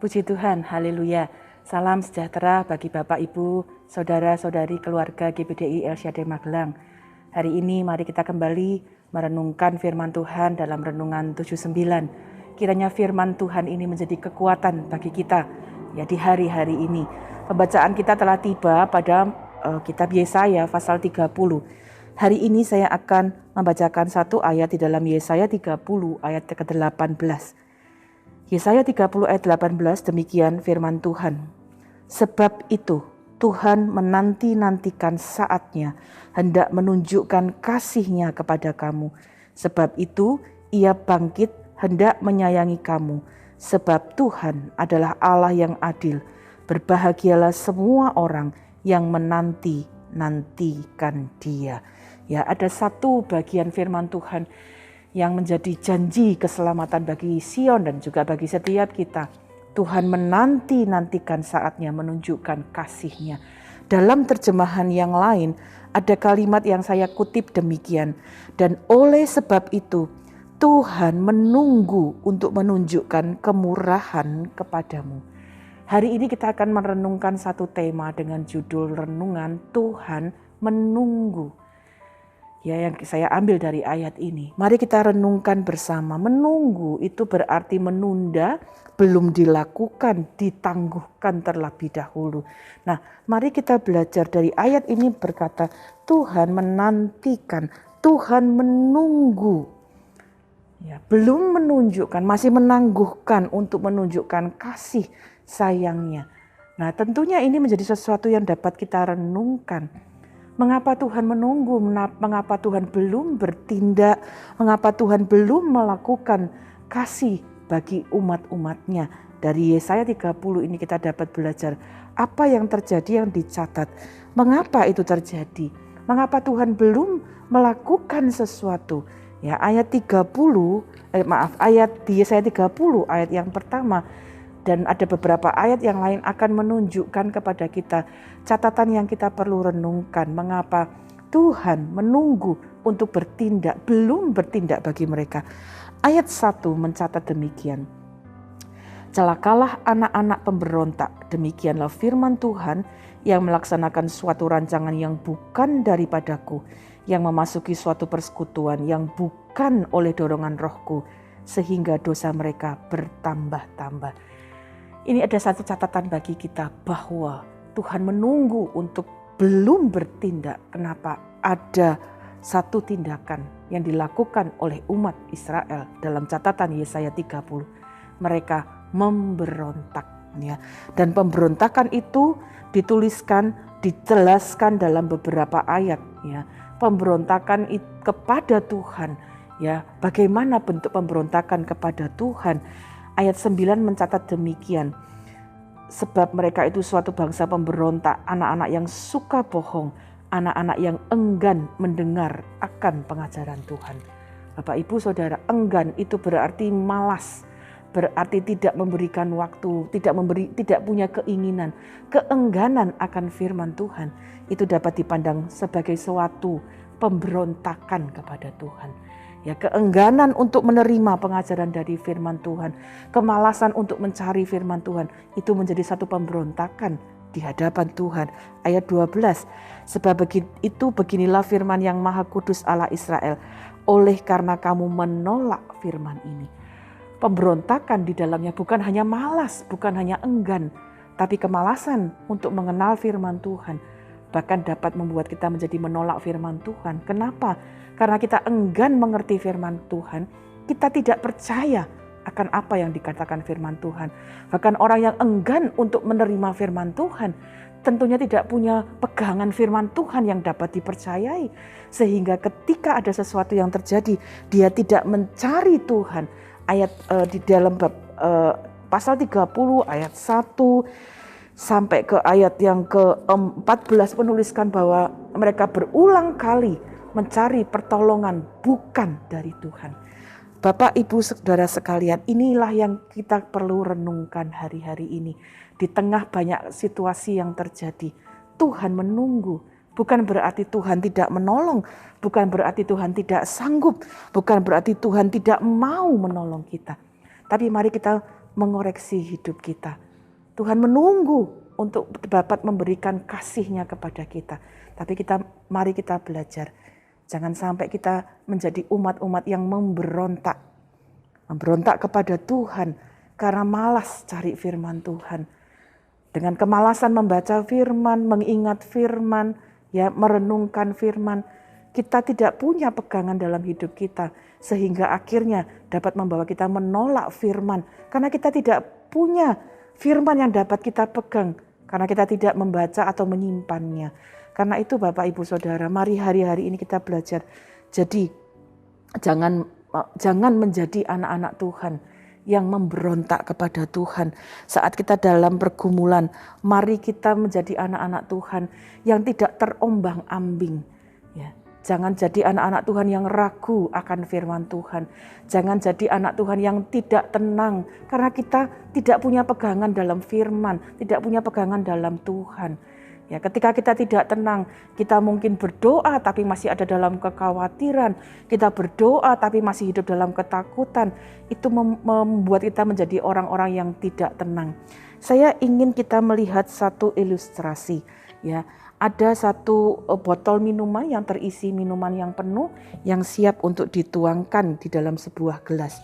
Puji Tuhan, haleluya. Salam sejahtera bagi Bapak, Ibu, Saudara-saudari keluarga GBDI El Shaddai Magelang. Hari ini mari kita kembali merenungkan firman Tuhan dalam Renungan 79. Kiranya firman Tuhan ini menjadi kekuatan bagi kita ya di hari-hari ini. Pembacaan kita telah tiba pada kitab Yesaya pasal 30. Hari ini saya akan membacakan satu ayat di dalam Yesaya 30 ayat ke-18. Yesaya 30 ayat 18 demikian firman Tuhan. Sebab itu Tuhan menanti-nantikan saatnya, hendak menunjukkan kasih-Nya kepada kamu. Sebab itu Ia bangkit hendak menyayangi kamu. Sebab Tuhan adalah Allah yang adil. Berbahagialah semua orang yang menanti-nantikan Dia. Ya, ada satu bagian firman Tuhan yang menjadi janji keselamatan bagi Sion dan juga bagi setiap kita. Tuhan menanti-nantikan saatnya menunjukkan kasih-Nya. Dalam terjemahan yang lain ada kalimat yang saya kutip demikian. Dan oleh sebab itu Tuhan menunggu untuk menunjukkan kemurahan kepadamu. Hari ini kita akan merenungkan satu tema dengan judul renungan Tuhan menunggu. Ya, yang saya ambil dari ayat ini. Mari kita renungkan bersama. Menunggu itu berarti menunda, belum dilakukan, ditangguhkan terlebih dahulu. Nah, mari kita belajar dari ayat ini berkata, Tuhan menantikan, Tuhan menunggu. Ya, belum menunjukkan, masih menangguhkan untuk menunjukkan kasih sayangnya. Nah, tentunya ini menjadi sesuatu yang dapat kita renungkan. Mengapa Tuhan menunggu? Mengapa Tuhan belum bertindak? Mengapa Tuhan belum melakukan kasih bagi umat-umatnya? Dari Yesaya 30 ini kita dapat belajar apa yang terjadi, yang dicatat. Mengapa itu terjadi? Mengapa Tuhan belum melakukan sesuatu? Ya, ayat di Yesaya 30 ayat yang pertama. Dan ada beberapa ayat yang lain akan menunjukkan kepada kita catatan yang kita perlu renungkan. Mengapa Tuhan menunggu untuk bertindak, belum bertindak bagi mereka. Ayat 1 mencatat demikian. Celakalah anak-anak pemberontak, demikianlah firman Tuhan yang melaksanakan suatu rancangan yang bukan daripadaku, yang memasuki suatu persekutuan yang bukan oleh dorongan rohku, sehingga dosa mereka bertambah-tambah. Ini ada satu catatan bagi kita bahwa Tuhan menunggu untuk belum bertindak. Kenapa? Ada satu tindakan yang dilakukan oleh umat Israel dalam catatan Yesaya 30. Mereka memberontak. Ya. Dan pemberontakan itu dituliskan, dijelaskan dalam beberapa ayat. Ya. Pemberontakan kepada Tuhan. Ya. Bagaimana bentuk pemberontakan kepada Tuhan? Ayat 9 mencatat demikian. Sebab mereka itu suatu bangsa pemberontak, anak-anak yang suka bohong, anak-anak yang enggan mendengar akan pengajaran Tuhan. Bapak, Ibu, Saudara, enggan itu berarti malas, berarti tidak memberikan waktu, tidak punya keinginan, keengganan akan firman Tuhan. Itu dapat dipandang sebagai suatu pemberontakan kepada Tuhan. Ya, keengganan untuk menerima pengajaran dari firman Tuhan, kemalasan untuk mencari firman Tuhan, itu menjadi satu pemberontakan di hadapan Tuhan. Ayat 12, sebab itu beginilah firman yang Maha Kudus Allah Israel, oleh karena kamu menolak firman ini. Pemberontakan di dalamnya bukan hanya malas, bukan hanya enggan, tapi kemalasan untuk mengenal firman Tuhan. Bahkan dapat membuat kita menjadi menolak firman Tuhan. Kenapa? Karena kita enggan mengerti firman Tuhan, kita tidak percaya akan apa yang dikatakan firman Tuhan. Bahkan orang yang enggan untuk menerima firman Tuhan, tentunya tidak punya pegangan firman Tuhan yang dapat dipercayai. Sehingga ketika ada sesuatu yang terjadi, dia tidak mencari Tuhan. Ayat di dalam pasal 30 ayat 1 sampai ke ayat yang ke-14 menuliskan bahwa mereka berulang kali mencari pertolongan bukan dari Tuhan. Bapak, Ibu, Saudara sekalian, inilah yang kita perlu renungkan hari-hari ini. Di tengah banyak situasi yang terjadi, Tuhan menunggu. Bukan berarti Tuhan tidak menolong, bukan berarti Tuhan tidak sanggup, bukan berarti Tuhan tidak mau menolong kita. Tapi mari kita mengoreksi hidup kita. Tuhan menunggu untuk dapat memberikan kasih-Nya kepada kita. Tapi mari kita belajar. Jangan sampai kita menjadi umat-umat yang memberontak kepada Tuhan karena malas cari firman Tuhan. Dengan kemalasan membaca firman, mengingat firman, merenungkan firman, kita tidak punya pegangan dalam hidup kita, sehingga akhirnya dapat membawa kita menolak firman, karena kita tidak punya firman yang dapat kita pegang, karena kita tidak membaca atau menyimpannya. Karena itu Bapak Ibu Saudara, mari hari-hari ini kita belajar. Jadi jangan menjadi anak-anak Tuhan yang memberontak kepada Tuhan. Saat kita dalam pergumulan, mari kita menjadi anak-anak Tuhan yang tidak terombang-ambing. Jangan jadi anak-anak Tuhan yang ragu akan firman Tuhan. Jangan jadi anak Tuhan yang tidak tenang karena kita tidak punya pegangan dalam firman, tidak punya pegangan dalam Tuhan. Ketika kita tidak tenang, kita mungkin berdoa tapi masih ada dalam kekhawatiran. Kita berdoa tapi masih hidup dalam ketakutan. Itu membuat kita menjadi orang-orang yang tidak tenang. Saya ingin kita melihat satu ilustrasi. Ada satu botol minuman yang terisi minuman yang penuh yang siap untuk dituangkan di dalam sebuah gelas.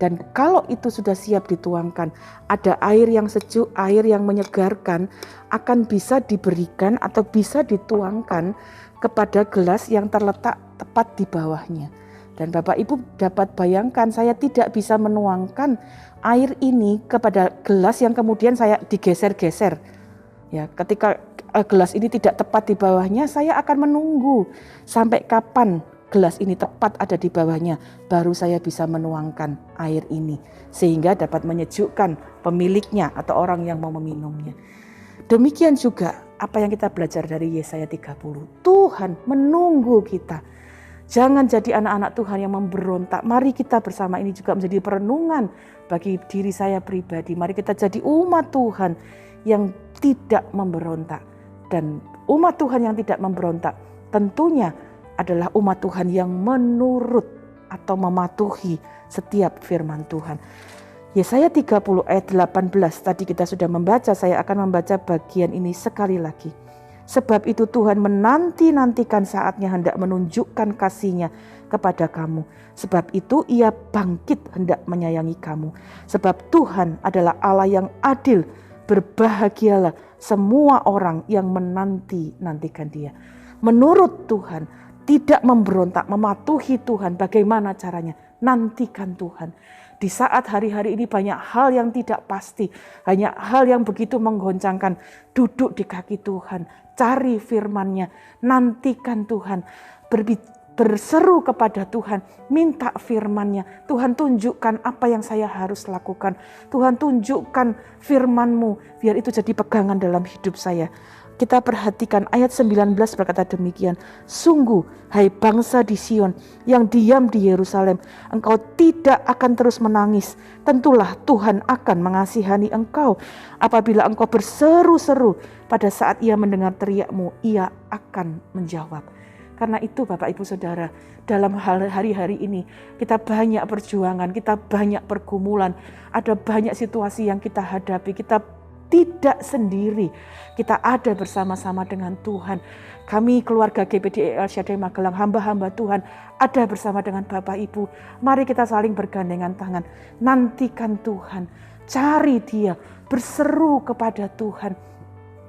Dan kalau itu sudah siap dituangkan, ada air yang sejuk, air yang menyegarkan akan bisa diberikan atau bisa dituangkan kepada gelas yang terletak tepat di bawahnya. Dan Bapak Ibu dapat bayangkan, saya tidak bisa menuangkan air ini kepada gelas yang kemudian saya digeser-geser. Ketika gelas ini tidak tepat di bawahnya, saya akan menunggu sampai kapan gelas ini tepat ada di bawahnya, baru saya bisa menuangkan air ini sehingga dapat menyejukkan pemiliknya atau orang yang mau meminumnya. Demikian juga apa yang kita belajar dari Yesaya 30. Tuhan menunggu kita. Jangan jadi anak-anak Tuhan yang memberontak. Mari kita bersama ini juga menjadi perenungan bagi diri saya pribadi. Mari kita jadi umat Tuhan yang tidak memberontak. Dan umat Tuhan yang tidak memberontak tentunya adalah umat Tuhan yang menurut atau mematuhi setiap firman Tuhan. Yesaya 30 ayat 18 tadi kita sudah membaca, saya akan membaca bagian ini sekali lagi. Sebab itu Tuhan menanti-nantikan saatnya hendak menunjukkan kasih-Nya kepada kamu. Sebab itu Ia bangkit hendak menyayangi kamu. Sebab Tuhan adalah Allah yang adil. Berbahagialah semua orang yang menanti-nantikan Dia. Menurut Tuhan, tidak memberontak, mematuhi Tuhan. Bagaimana caranya? Nantikan Tuhan. Di saat hari-hari ini banyak hal yang tidak pasti, banyak hal yang begitu menggoncangkan. Duduk di kaki Tuhan, cari firman-Nya, nantikan Tuhan, berseru kepada Tuhan, minta firman-Nya. Tuhan, tunjukkan apa yang saya harus lakukan. Tuhan, tunjukkan firman-Mu, biar itu jadi pegangan dalam hidup saya. Kita perhatikan ayat 19 berkata demikian. Sungguh, hai bangsa di Sion yang diam di Yerusalem, engkau tidak akan terus menangis. Tentulah Tuhan akan mengasihani engkau. Apabila engkau berseru-seru, pada saat Ia mendengar teriakmu, Ia akan menjawab. Karena itu Bapak Ibu Saudara, dalam hari-hari ini kita banyak perjuangan, kita banyak pergumulan, ada banyak situasi yang kita hadapi, kita tidak sendiri, kita ada bersama-sama dengan Tuhan. Kami keluarga GPD El Shaddai Magelang, hamba-hamba Tuhan, ada bersama dengan Bapak Ibu. Mari kita saling bergandengan tangan, nantikan Tuhan, cari Dia, berseru kepada Tuhan,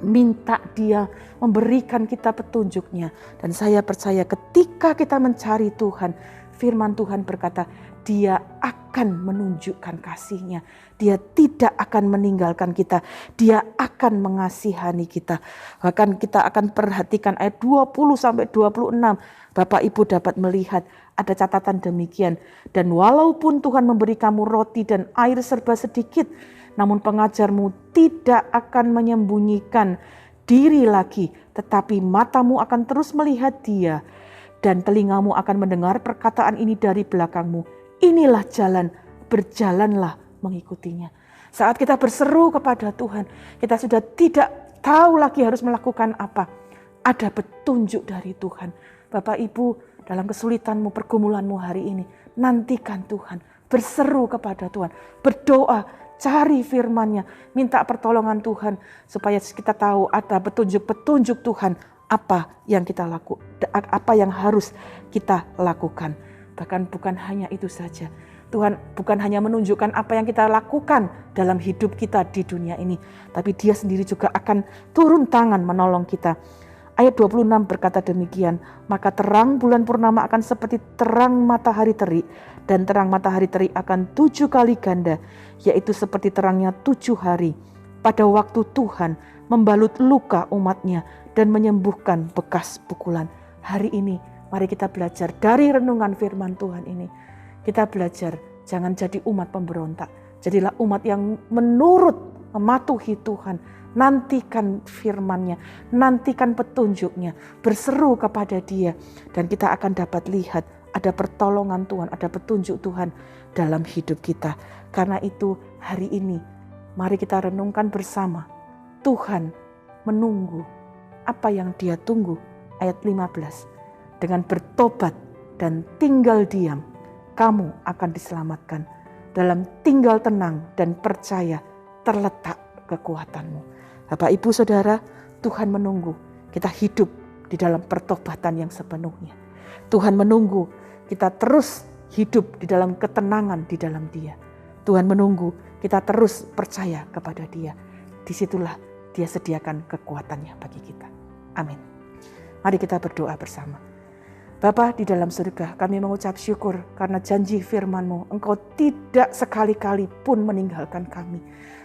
minta Dia memberikan kita petunjuk-Nya. Dan saya percaya ketika kita mencari Tuhan, firman Tuhan berkata, Dia akan menunjukkan kasih-Nya. Dia tidak akan meninggalkan kita. Dia akan mengasihani kita. Bahkan kita akan perhatikan ayat 20-26. Bapak Ibu dapat melihat ada catatan demikian. Dan walaupun Tuhan memberi kamu roti dan air serba sedikit, namun pengajarmu tidak akan menyembunyikan diri lagi. Tetapi matamu akan terus melihat Dia. Dan telingamu akan mendengar perkataan ini dari belakangmu. Inilah jalan, berjalanlah mengikutinya. Saat kita berseru kepada Tuhan, kita sudah tidak tahu lagi harus melakukan apa. Ada petunjuk dari Tuhan. Bapak Ibu, dalam kesulitanmu, pergumulanmu hari ini, nantikan Tuhan. Berseru kepada Tuhan, berdoa, cari firman-Nya, minta pertolongan Tuhan supaya kita tahu ada petunjuk-petunjuk Tuhan apa yang harus kita lakukan. Bahkan bukan hanya itu saja. Tuhan bukan hanya menunjukkan apa yang kita lakukan dalam hidup kita di dunia ini, tapi Dia sendiri juga akan turun tangan menolong kita. Ayat 26 berkata demikian, maka terang bulan purnama akan seperti terang matahari terik, dan terang matahari terik akan 7 kali ganda, yaitu seperti terangnya 7 hari. Pada waktu Tuhan membalut luka umat-Nya dan menyembuhkan bekas pukulan. Hari ini mari kita belajar dari renungan firman Tuhan ini. Kita belajar jangan jadi umat pemberontak. Jadilah umat yang menurut, mematuhi Tuhan. Nantikan firman-Nya, nantikan petunjuk-Nya, berseru kepada Dia, dan kita akan dapat lihat ada pertolongan Tuhan, ada petunjuk Tuhan dalam hidup kita. Karena itu hari ini mari kita renungkan bersama. Tuhan menunggu apa yang Dia tunggu. Ayat 15, dengan bertobat dan tinggal diam, kamu akan diselamatkan. Dalam tinggal tenang dan percaya terletak kekuatanmu. Bapak, Ibu, Saudara, Tuhan menunggu kita hidup di dalam pertobatan yang sepenuhnya. Tuhan menunggu kita terus hidup di dalam ketenangan di dalam Dia. Tuhan menunggu kita terus percaya kepada Dia. Disitulah Dia sediakan kekuatannya bagi kita. Amin. Mari kita berdoa bersama. Bapa di dalam surga, kami mengucap syukur karena janji firman-Mu, Engkau tidak sekali-kali pun meninggalkan kami.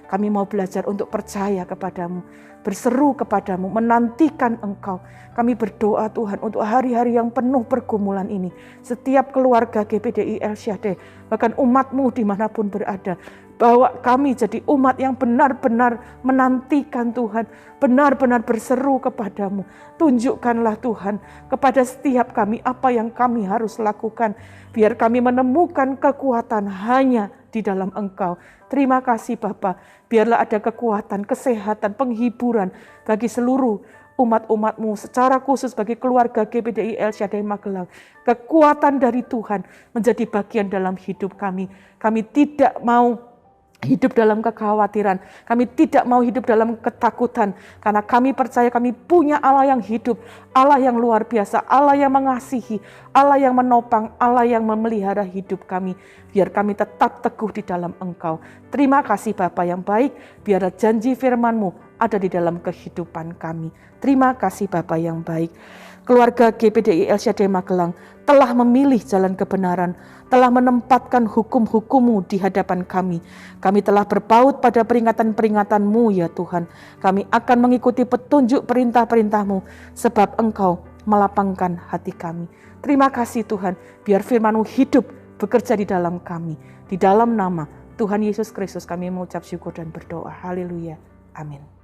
Kami mau belajar untuk percaya kepadamu, berseru kepadamu, menantikan Engkau. Kami berdoa Tuhan untuk hari-hari yang penuh pergumulan ini. Setiap keluarga GPDI El Shaddai, bahkan umat-Mu dimanapun berada, bahwa kami jadi umat yang benar-benar menantikan Tuhan, benar-benar berseru kepadamu. Tunjukkanlah Tuhan kepada setiap kami apa yang kami harus lakukan, biar kami menemukan kekuatan hanya di dalam Engkau. Terima kasih Bapa, biarlah ada kekuatan, kesehatan, penghiburan bagi seluruh umat-umat-Mu, secara khusus bagi keluarga GPDI El Shaddai Magelang. Kekuatan dari Tuhan menjadi bagian dalam hidup kami. Kami tidak mau hidup dalam kekhawatiran, kami tidak mau hidup dalam ketakutan, karena kami percaya kami punya Allah yang hidup, Allah yang luar biasa, Allah yang mengasihi, Allah yang menopang, Allah yang memelihara hidup kami. Biar kami tetap teguh di dalam Engkau. Terima kasih Bapa yang baik, biar janji firman-Mu ada di dalam kehidupan kami. Terima kasih Bapa yang baik. Keluarga GPDI El Shaddai Magelang telah memilih jalan kebenaran, telah menempatkan hukum-hukum-Mu di hadapan kami. Kami telah berpaut pada peringatan-peringatan-Mu ya Tuhan. Kami akan mengikuti petunjuk perintah-perintah-Mu, sebab Engkau melapangkan hati kami. Terima kasih Tuhan, biar firman-Mu hidup bekerja di dalam kami. Di dalam nama Tuhan Yesus Kristus kami mengucap syukur dan berdoa. Haleluya. Amin.